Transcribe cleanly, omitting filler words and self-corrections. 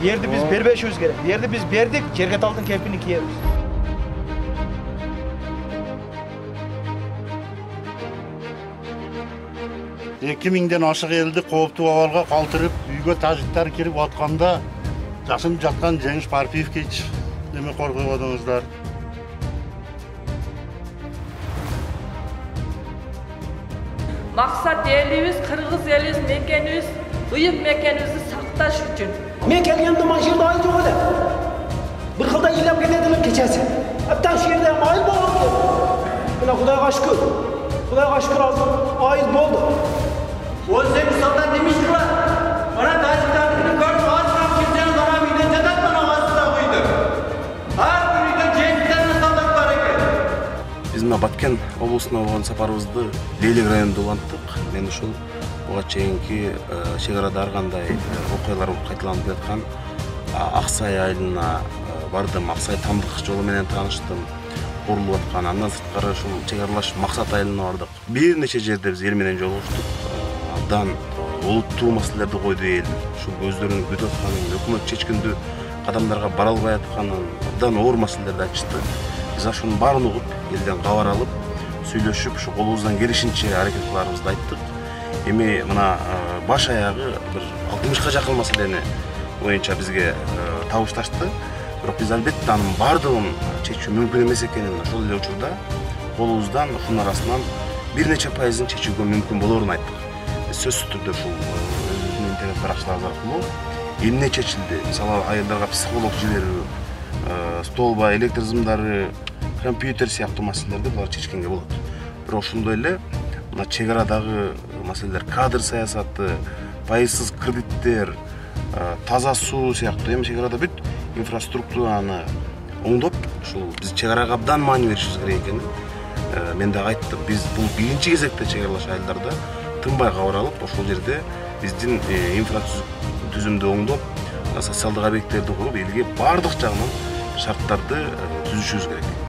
Yerdi biz berбешибиз керек. Yerdi biz berdik, жерге талдың кепini кийебиз. 2000'den ашық елді қауіпті авалға қалтырып, үйге тажиктар келіп атқанда, жасын жатқан Жеңіс Парпиевич неме қорғай одыңыздар. Мақсат еліміз, қырғыз еліміз, мекеніміз, ұйып мекенімізді сақташ үшін. Мен келгенде мына жерде ай жоқ еді. Bir қылда илеп кетеділім кечесі. Әптен жерде ай болды. Мына Құдайға шүкір. Құдайға шүкір ай болды. Ол сен мысалдан демейші ма? Мына тажиктардың көріп азырақ келсеңіз ана үйден жатады мына азырақ үйді. Әрбір үйден жетістен солдат бар екен. Біз мына Баткен облысына болған сапарыбызды Лейлек районында уланттық. Мен ушул буга чейинки чек-арада ар кандай окуялар кайталанып жаткан Аксай айылына бардым. Аксай тамдык жолу менен тааныштым. Курулуп аткан. Андан сырткары ушул чек-аралаш Максат айылына бардык. Бир нече жерде биз эл менен жолугуштук. Абдан олуттуу маселелерди койду эл. Ушул өздөрүнүн күтүп атканын, өкмөт чечкиндүү кадамдарга бара албай атканын, абдан оор маселелерди айтышты. Биз ошонун баарын угуп, элден кабар алып, сүйлөшүп, ушу колубуздан келишинче аракет кыларыбызды айттык. Эми мына баш аягы бир 60ка жакын маселени боюнча бизге табышташты. Бирок биз албетте анын баардыгын чечүү мүмкүн эмес экенин ошол эле учурда колубуздан ушунун арасынан бир нече пайызын чечүүгө мүмкүн болоорун айттык. Сөзсүз түрдө ушул өзүбүздүн интернет баракчаларыбыз аркылуу эмне чечилди? Мисалы айылдарга психолог жиберүү, столба, электр сымдары, компьютер сыяктуу маселелерди булар чечкенге болот. Бирок ошондой эле мына чек-арадагы маселелер, кадр саясаты, пайызсыз кредиттер, таза суу сыяктуу эми чек-арада бүт инфраструктураны оңдоп, ушул биз чек-арага абдан маани беришибиз керек экенин мен дагы айттым. Биз бул биринчи кезекте чек-аралаш айылдарда тынбай кабар алып, ошол жерде биздин инфратүзүмдү оңдоп, социалдык объекттерди куруп, элге бардык жагынан шарттарды түзүшүбүз керек.